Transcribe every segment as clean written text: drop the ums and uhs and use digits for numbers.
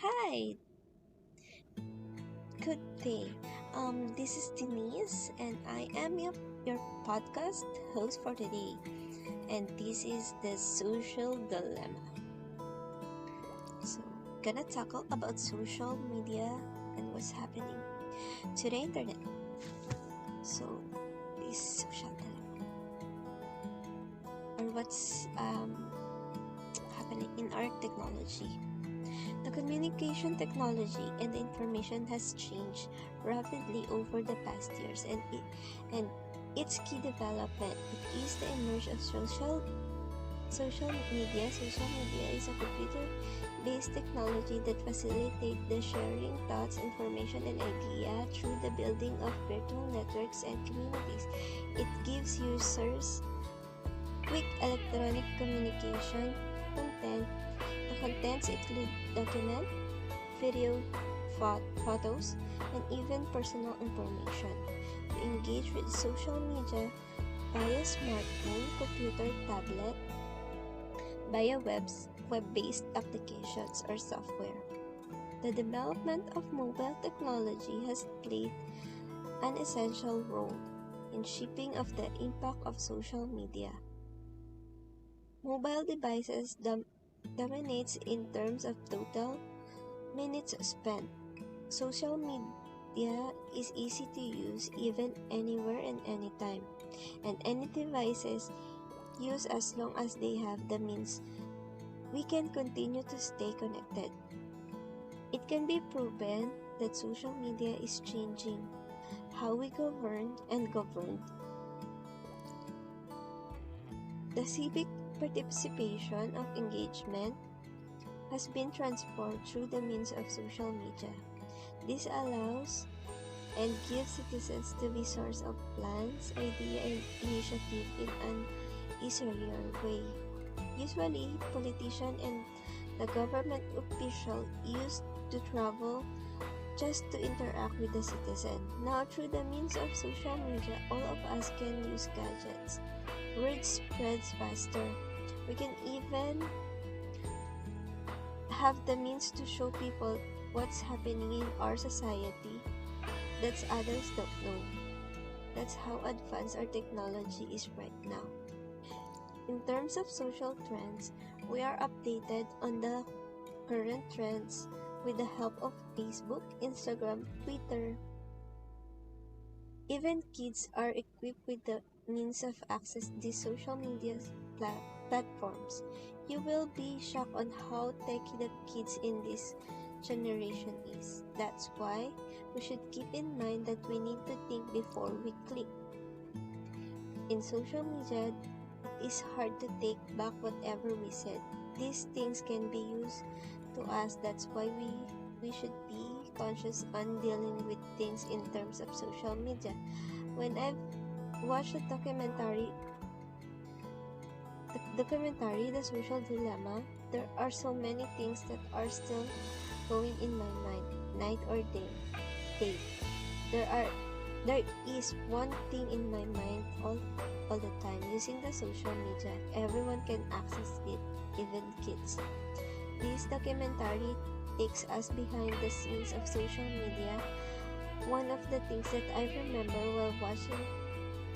Hi, good day. This is Denise, and I am your podcast host for today. And this is the social dilemma. So, gonna tackle about social media and what's happening to the internet. So, this social dilemma, or what's happening in our technology. The communication technology and the information has changed rapidly over the past years, and its key development is the emergence of social media. Social media is a computer-based technology that facilitates the sharing thoughts, information, and idea through the building of virtual networks and communities. It gives users quick electronic communication content. The contents include document, video, photos, and even personal information. To engage with social media via smartphone, computer, tablet, via web-based applications or software. The development of mobile technology has played an essential role in shaping of the impact of social media. Mobile devices dominates in terms of total minutes spent. Social media is easy to use even anywhere and anytime, and any devices used as long as they have the means, we can continue to stay connected. It can be proven that social media is changing how we govern and governed. The civic participation of engagement has been transformed through the means of social media. This allows and gives citizens to be source of plans, idea, and initiative in an easier way. Usually, politicians and the government official used to travel just to interact with the citizen. Now, through the means of social media, all of us can use gadgets. Word spreads faster. We can even have the means to show people what's happening in our society that others don't know. That's how advanced our technology is right now. In terms of social trends, we are updated on the current trends with the help of Facebook, Instagram, Twitter. Even kids are equipped with the means of access these social media platforms. You will be shocked on how techy the kids in this generation is. That's why we should keep in mind that we need to think before we click. In social media, it is hard to take back whatever we said. These things can be used to us. That's why we should be conscious on dealing with things in terms of social media. When I've watched The Social Dilemma, there are so many things that are still going in my mind, night or day. There are there is one thing in my mind all the time. Using the social media, everyone can access it, even kids. This documentary takes us behind the scenes of social media. One of the things that I remember while watching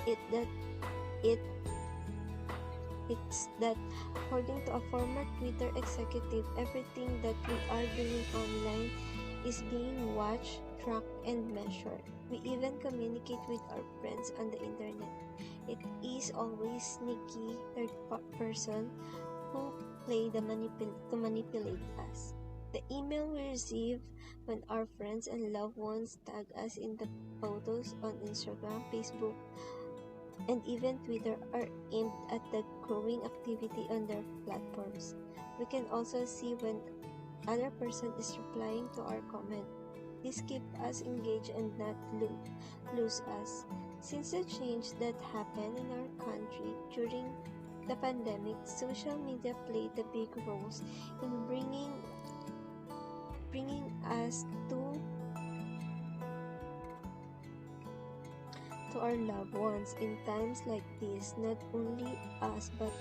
it that it it's that according to a former Twitter executive, everything that we are doing online is being watched, tracked, and measured. We even communicate with our friends on the internet. It is always sneaky third person who play to manipulate us. The email we receive when our friends and loved ones tag us in the photos on Instagram, Facebook, and even Twitter are aimed at the growing activity on their platforms. We can also see when other person is replying to our comment. This keeps us engaged and not lose us. Since the change that happened in our country during the pandemic, social media played a big role in bringing us to our loved ones in times like this. Not only us, but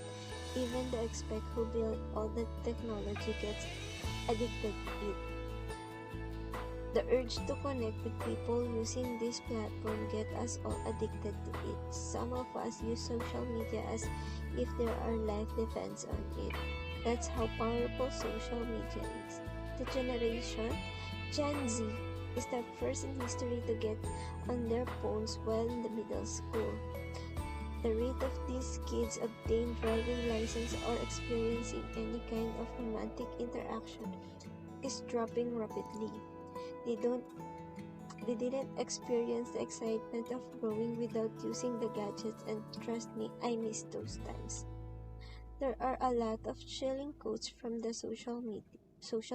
even the expect who build all the technology gets addicted to it. The urge to connect with people using this platform get us all addicted to it. Some of us use social media as if there our life depends on it. That's how powerful social media is. The generation Gen Z is the first in history to get on their phones while in the middle school. The rate of these kids obtaining driving license or experiencing any kind of romantic interaction is dropping rapidly. They don't they didn't experience the excitement of growing without using the gadgets, and trust me, I miss those times. There are a lot of chilling quotes from the social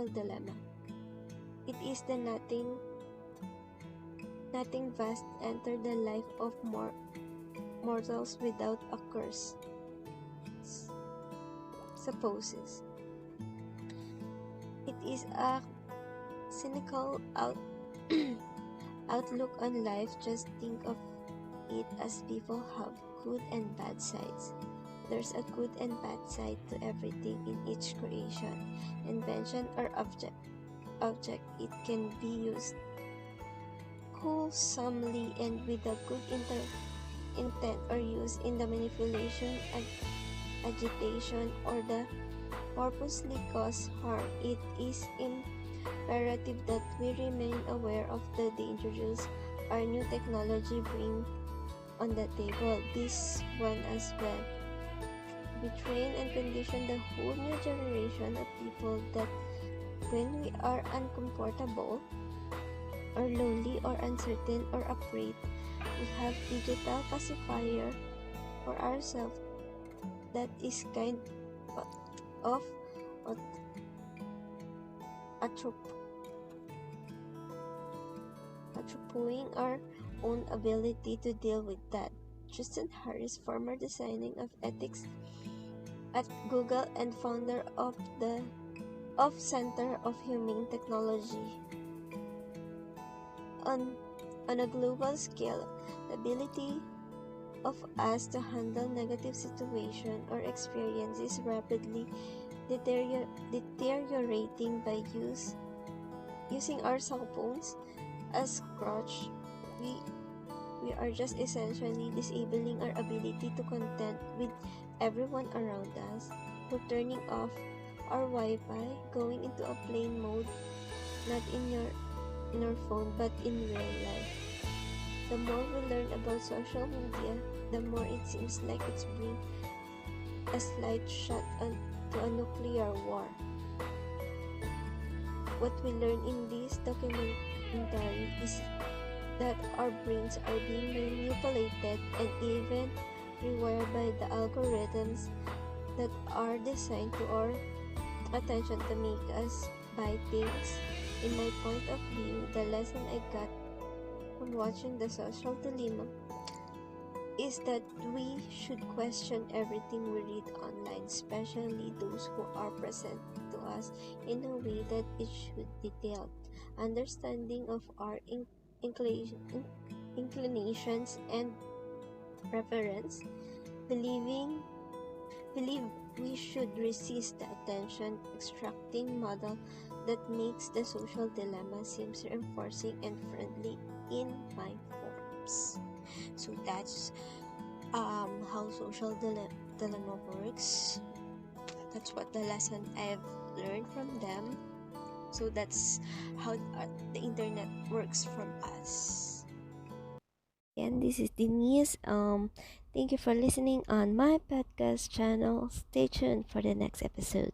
dilemma. It is the nothing vast enter the life of mortals without a curse. Supposes. It is a cynical outlook on life. Just think of it as people have good and bad sides. There's a good and bad side to everything in each creation, invention, or object. It can be used wholesomely and with a good intent, or used in the manipulation, agitation, or the purposely cause harm. It is imperative that we remain aware of the dangers our new technology bring on the table. This one as well. We train and condition the whole new generation of people that when we are uncomfortable or lonely or uncertain or afraid, we have digital pacifier for ourselves that is kind of atrophying our own ability to deal with that. Tristan Harris, former designer of ethics at Google and founder of the Center of Humane Technology. On a global scale, the ability of us to handle negative situation or experiences rapidly deteriorating by using our cell phones as crutch. We are just essentially disabling our ability to content with everyone around us. We're turning off our Wi-Fi, going into a plane mode, not in our phone but in real life. The more we learn about social media, the more it seems like it's bring a slight shot to a nuclear war. What we learn in this documentary is that our brains are being manipulated and even rewired by the algorithms that are designed to our attention to make us buy things. In my point of view, the lesson I got from watching the social dilemma is that we should question everything we read online, especially those who are present to us, in a way that it should detail understanding of our inclinations and preference. Believe we should resist the attention extracting model that makes the social dilemma seems reinforcing and friendly in my forms. So that's how social dilemma works. That's what the lesson I've learned from them. So that's how the internet works from us. And this is Denise. Thank you for listening on my podcast channel. Stay tuned for the next episode.